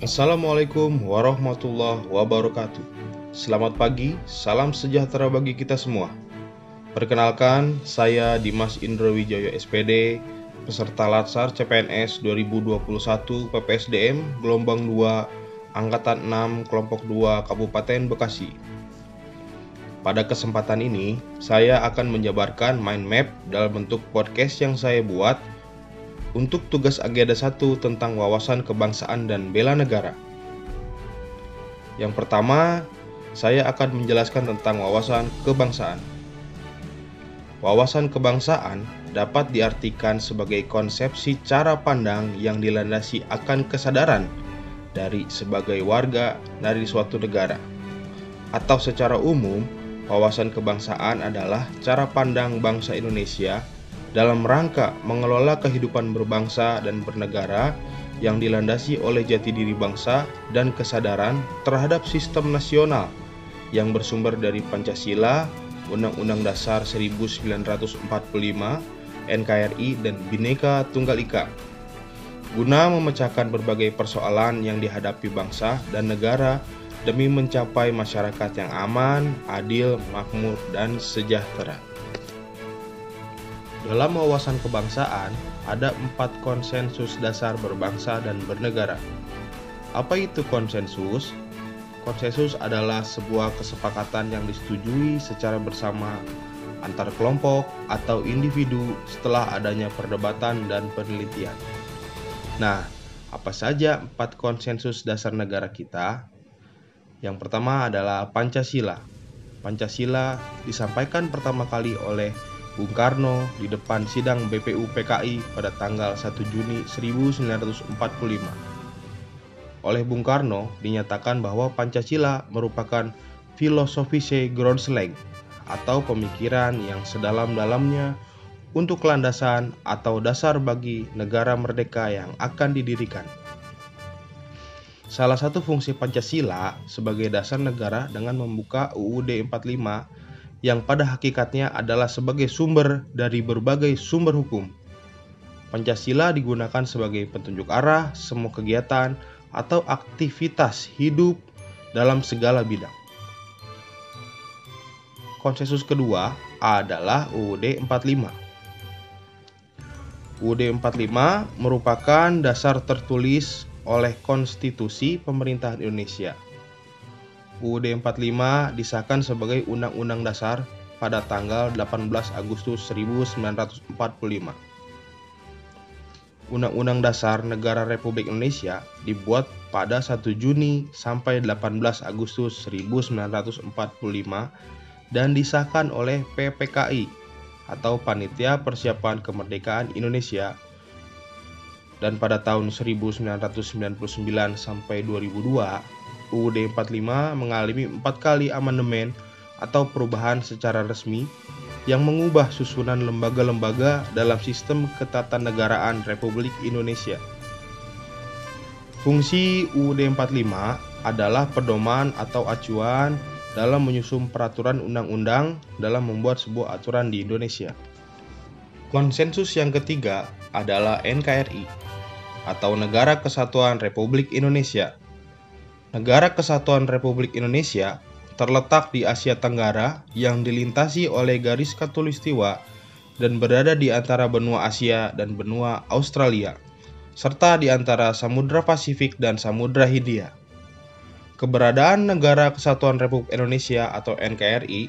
Assalamualaikum warahmatullahi wabarakatuh. Selamat pagi, salam sejahtera bagi kita semua. Perkenalkan, saya Dimas Indro Wijoyo SPD, peserta Latsar CPNS 2021 PPSDM Gelombang 2, Angkatan 6, Kelompok 2, Kabupaten Bekasi. Pada kesempatan ini, saya akan menjabarkan mind map dalam bentuk podcast yang saya buat untuk tugas agenda 1 tentang wawasan kebangsaan dan bela negara. Yang pertama, saya akan menjelaskan tentang wawasan kebangsaan. Wawasan kebangsaan dapat diartikan sebagai konsepsi cara pandang yang dilandasi akan kesadaran dari sebagai warga dari suatu negara. Atau secara umum, wawasan kebangsaan adalah cara pandang bangsa Indonesia dalam rangka mengelola kehidupan berbangsa dan bernegara yang dilandasi oleh jati diri bangsa dan kesadaran terhadap sistem nasional yang bersumber dari Pancasila, Undang-Undang Dasar 1945, NKRI, dan Bhinneka Tunggal Ika, guna memecahkan berbagai persoalan yang dihadapi bangsa dan negara demi mencapai masyarakat yang aman, adil, makmur, dan sejahtera. Dalam wawasan kebangsaan, ada 4 konsensus dasar berbangsa dan bernegara. Apa itu konsensus? Konsensus adalah sebuah kesepakatan yang disetujui secara bersama antar kelompok atau individu setelah adanya perdebatan dan penelitian. Nah, apa saja 4 konsensus dasar negara kita? Yang pertama adalah Pancasila. Pancasila disampaikan pertama kali oleh Bung Karno di depan sidang BPU PKI pada tanggal 1 Juni 1945. Oleh Bung Karno dinyatakan bahwa Pancasila merupakan filosofische Grundlage atau pemikiran yang sedalam-dalamnya untuk landasan atau dasar bagi negara merdeka yang akan didirikan. Salah satu fungsi Pancasila sebagai dasar negara dengan membuka UUD 45 yang pada hakikatnya adalah sebagai sumber dari berbagai sumber hukum. Pancasila digunakan sebagai petunjuk arah semua kegiatan atau aktivitas hidup dalam segala bidang. Konsensus kedua adalah UUD 45. UUD 45 merupakan dasar tertulis oleh Konstitusi Pemerintahan Indonesia. UUD 45 disahkan sebagai Undang-Undang Dasar pada tanggal 18 Agustus 1945. Undang-Undang Dasar Negara Republik Indonesia dibuat pada 1 Juni sampai 18 Agustus 1945 dan disahkan oleh PPKI atau Panitia Persiapan Kemerdekaan Indonesia. Dan pada tahun 1999 sampai 2002, UUD 45 mengalami 4 kali amandemen atau perubahan secara resmi yang mengubah susunan lembaga-lembaga dalam sistem ketatanegaraan Republik Indonesia. Fungsi UUD 45 adalah pedoman atau acuan dalam menyusun peraturan undang-undang dalam membuat sebuah aturan di Indonesia. Konsensus yang ketiga adalah NKRI atau Negara Kesatuan Republik Indonesia. Negara Kesatuan Republik Indonesia terletak di Asia Tenggara yang dilintasi oleh garis khatulistiwa dan berada di antara benua Asia dan benua Australia, serta di antara Samudra Pasifik dan Samudra Hindia. Keberadaan Negara Kesatuan Republik Indonesia atau NKRI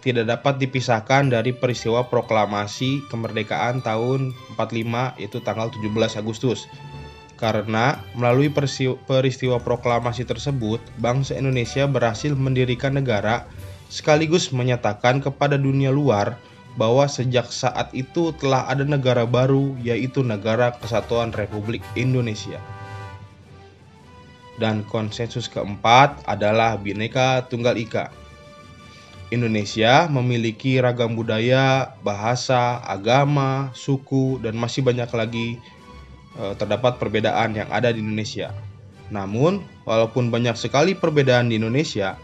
tidak dapat dipisahkan dari peristiwa proklamasi kemerdekaan tahun 45 yaitu tanggal 17 Agustus. Karena melalui peristiwa proklamasi tersebut, bangsa Indonesia berhasil mendirikan negara sekaligus menyatakan kepada dunia luar bahwa sejak saat itu telah ada negara baru yaitu Negara Kesatuan Republik Indonesia. Dan konsensus keempat adalah Bhinneka Tunggal Ika. Indonesia memiliki ragam budaya, bahasa, agama, suku, dan masih banyak lagi terdapat perbedaan yang ada di Indonesia. Namun, walaupun banyak sekali perbedaan di Indonesia,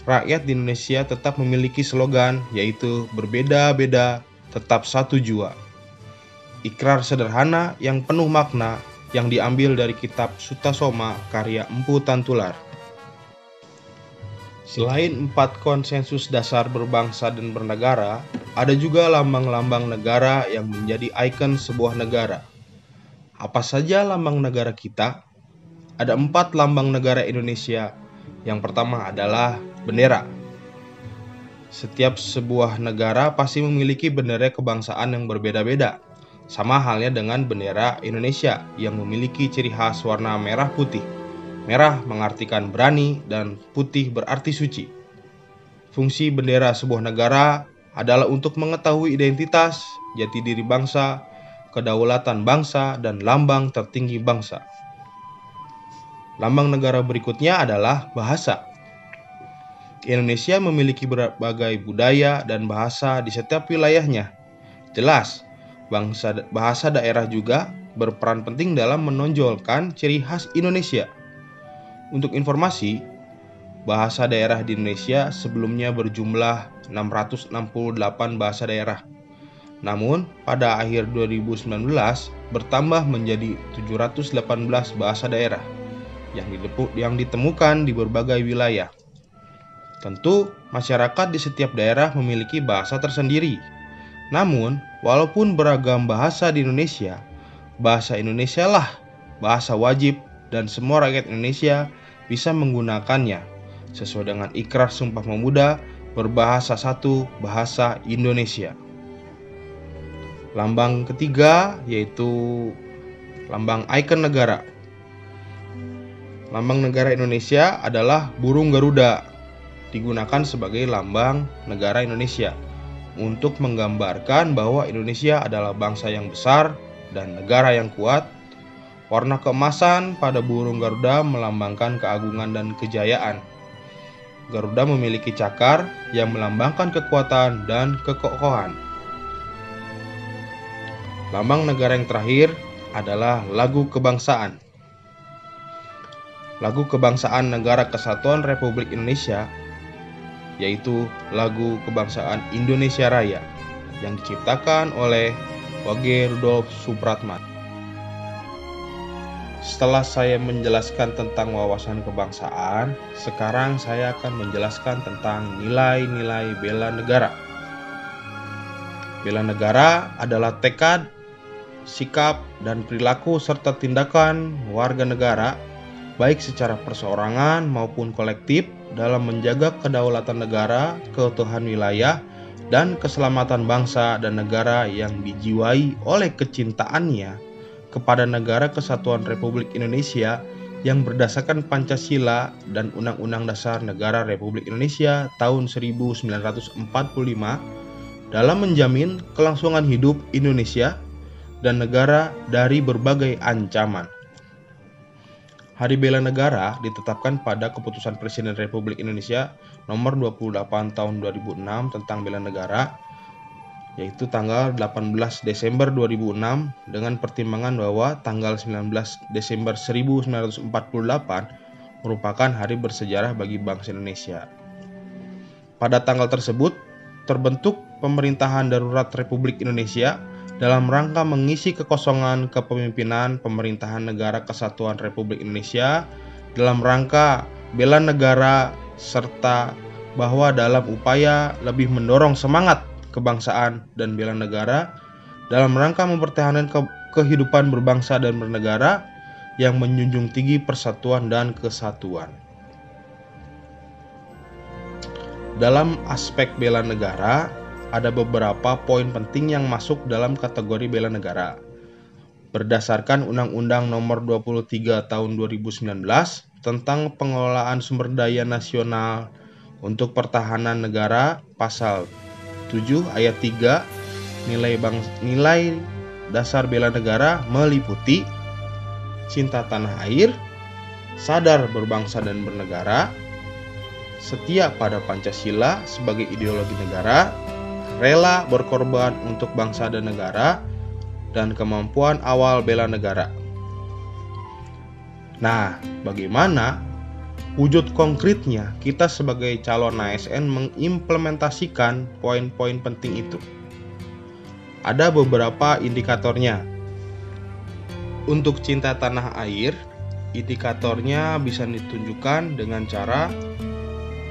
rakyat di Indonesia tetap memiliki slogan yaitu berbeda-beda, tetap satu jua. Ikrar sederhana yang penuh makna yang diambil dari kitab Sutasoma karya Empu Tantular. Selain 4 konsensus dasar berbangsa dan bernegara, ada juga lambang-lambang negara yang menjadi ikon sebuah negara. Apa saja lambang negara kita? Ada 4 lambang negara Indonesia. Yang pertama adalah bendera. Setiap sebuah negara pasti memiliki bendera kebangsaan yang berbeda-beda. Sama halnya dengan bendera Indonesia yang memiliki ciri khas warna merah putih. Merah mengartikan berani dan putih berarti suci. Fungsi bendera sebuah negara adalah untuk mengetahui identitas, jati diri bangsa, kedaulatan bangsa, dan lambang tertinggi bangsa. Lambang negara berikutnya adalah bahasa. Indonesia memiliki berbagai budaya dan bahasa di setiap wilayahnya. Jelas, bahasa daerah juga berperan penting dalam menonjolkan ciri khas Indonesia. Untuk informasi, bahasa daerah di Indonesia sebelumnya berjumlah 668 bahasa daerah. Namun, pada akhir 2019 bertambah menjadi 718 bahasa daerah yang ditemukan di berbagai wilayah. Tentu, masyarakat di setiap daerah memiliki bahasa tersendiri. Namun, walaupun beragam bahasa di Indonesia, bahasa Indonesia lah bahasa wajib dan semua rakyat Indonesia bisa menggunakannya sesuai dengan Ikrar Sumpah Pemuda berbahasa satu bahasa Indonesia. Lambang ketiga yaitu lambang ikon negara. Lambang negara Indonesia adalah burung Garuda, digunakan sebagai lambang negara Indonesia untuk menggambarkan bahwa Indonesia adalah bangsa yang besar dan negara yang kuat. Warna keemasan pada burung Garuda melambangkan keagungan dan kejayaan. Garuda memiliki cakar yang melambangkan kekuatan dan kekokohan. Lambang negara yang terakhir adalah lagu kebangsaan. Lagu kebangsaan Negara Kesatuan Republik Indonesia yaitu lagu kebangsaan Indonesia Raya yang diciptakan oleh W.G. Rudolf Supratman. Setelah saya menjelaskan tentang wawasan kebangsaan, sekarang saya akan menjelaskan tentang nilai-nilai bela negara. Bela negara adalah tekad, sikap, dan perilaku serta tindakan warga negara, baik secara perseorangan maupun kolektif, dalam menjaga kedaulatan negara, keutuhan wilayah, dan keselamatan bangsa dan negara yang dijiwai oleh kecintaannya kepada Negara Kesatuan Republik Indonesia yang berdasarkan Pancasila dan Undang-Undang Dasar Negara Republik Indonesia tahun 1945 dalam menjamin kelangsungan hidup Indonesia dan negara dari berbagai ancaman. Hari Bela Negara ditetapkan pada Keputusan Presiden Republik Indonesia Nomor 28 Tahun 2006 tentang Bela Negara, yaitu tanggal 18 Desember 2006 dengan pertimbangan bahwa tanggal 19 Desember 1948 merupakan hari bersejarah bagi bangsa Indonesia. Pada tanggal tersebut, terbentuk Pemerintahan Darurat Republik Indonesia dalam rangka mengisi kekosongan kepemimpinan Pemerintahan Negara Kesatuan Republik Indonesia dalam rangka bela negara serta bahwa dalam upaya lebih mendorong semangat kebangsaan dan bela negara dalam rangka mempertahankan kehidupan berbangsa dan bernegara yang menjunjung tinggi persatuan dan kesatuan. Dalam aspek bela negara, ada beberapa poin penting yang masuk dalam kategori bela negara. Berdasarkan Undang-Undang Nomor 23 Tahun 2019 tentang pengelolaan sumber daya nasional untuk pertahanan negara, pasal 7 ayat 3, nilai dasar bela negara meliputi cinta tanah air, sadar berbangsa dan bernegara, setia pada Pancasila sebagai ideologi negara, rela berkorban untuk bangsa dan negara, dan kemampuan awal bela negara. Nah, bagaimana wujud konkretnya kita sebagai calon ASN mengimplementasikan poin-poin penting itu? Ada beberapa indikatornya. Untuk cinta tanah air, indikatornya bisa ditunjukkan dengan cara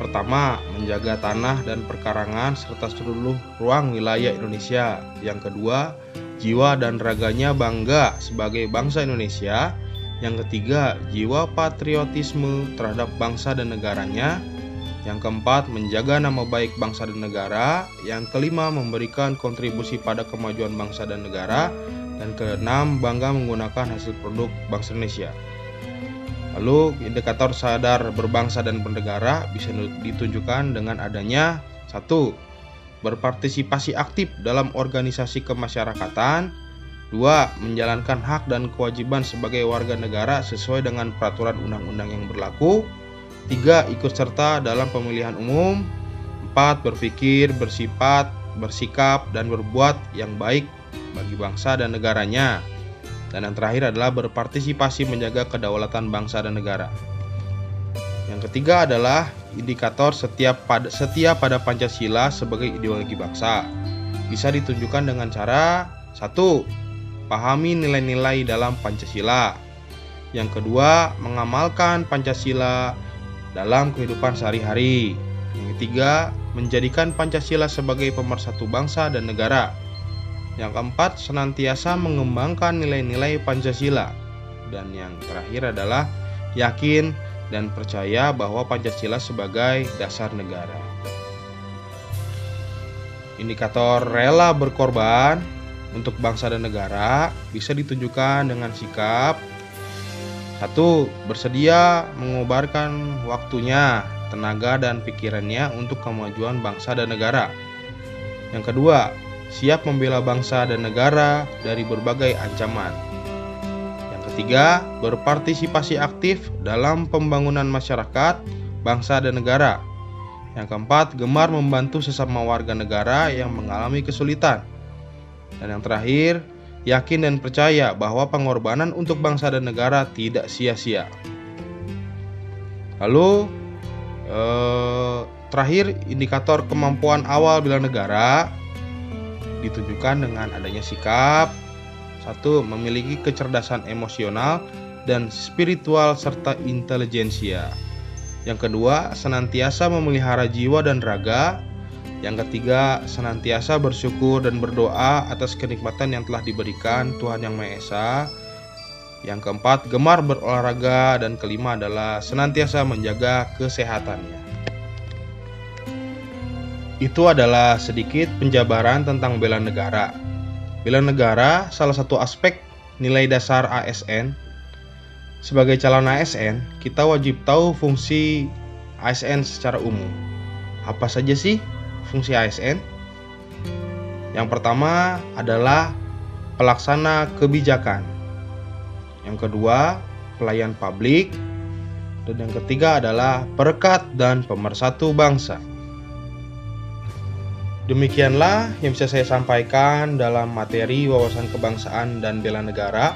pertama, menjaga tanah dan perkarangan serta seluruh ruang wilayah Indonesia. Yang kedua, jiwa dan raganya bangga sebagai bangsa Indonesia. Yang ketiga, jiwa patriotisme terhadap bangsa dan negaranya. Yang keempat, menjaga nama baik bangsa dan negara. Yang kelima, memberikan kontribusi pada kemajuan bangsa dan negara. Dan keenam, bangga menggunakan hasil produk bangsa Indonesia. Lalu, indikator sadar berbangsa dan bernegara bisa ditunjukkan dengan adanya 1. Berpartisipasi aktif dalam organisasi kemasyarakatan. 2. Menjalankan hak dan kewajiban sebagai warga negara sesuai dengan peraturan undang-undang yang berlaku. 3. Ikut serta dalam pemilihan umum. 4. Berpikir, bersikap, dan berbuat yang baik bagi bangsa dan negaranya. Dan yang terakhir adalah berpartisipasi menjaga kedaulatan bangsa dan negara. Yang ketiga adalah indikator setia pada Pancasila sebagai ideologi bangsa. Bisa ditunjukkan dengan cara 1. Pahami nilai-nilai dalam Pancasila. Yang kedua, mengamalkan Pancasila dalam kehidupan sehari-hari. Yang ketiga, menjadikan Pancasila sebagai pemersatu bangsa dan negara. Yang keempat, senantiasa mengembangkan nilai-nilai Pancasila. Dan yang terakhir adalah yakin dan percaya bahwa Pancasila sebagai dasar negara. Indikator rela berkorban untuk bangsa dan negara bisa ditunjukkan dengan sikap 1. Bersedia mengobarkan waktunya, tenaga, dan pikirannya untuk kemajuan bangsa dan negara. Yang kedua, siap membela bangsa dan negara dari berbagai ancaman. Yang ketiga, berpartisipasi aktif dalam pembangunan masyarakat, bangsa, dan negara. Yang keempat, gemar membantu sesama warga negara yang mengalami kesulitan. Dan yang terakhir, yakin dan percaya bahwa pengorbanan untuk bangsa dan negara tidak sia-sia. Lalu, terakhir, indikator kemampuan awal bela negara ditunjukkan dengan adanya sikap 1. Memiliki kecerdasan emosional dan spiritual serta intelijensia. Yang kedua, senantiasa memelihara jiwa dan raga. Yang ketiga, senantiasa bersyukur dan berdoa atas kenikmatan yang telah diberikan Tuhan Yang Maha Esa. Yang keempat, gemar berolahraga. Dan kelima adalah senantiasa menjaga kesehatannya. Itu adalah sedikit penjabaran tentang bela negara. Bela negara salah satu aspek nilai dasar ASN. Sebagai calon ASN, kita wajib tahu fungsi ASN secara umum. Apa saja sih fungsi ASN? Yang pertama adalah pelaksana kebijakan. Yang kedua, pelayan publik. Dan yang ketiga adalah perekat dan pemersatu bangsa. Demikianlah yang bisa saya sampaikan dalam materi wawasan kebangsaan dan bela negara.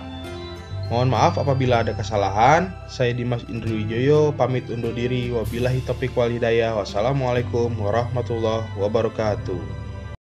Mohon maaf apabila ada kesalahan. Saya Dimas Indriwijoyo pamit undur diri. Wabillahi taufiq wal hidayah. Wassalamualaikum warahmatullahi wabarakatuh.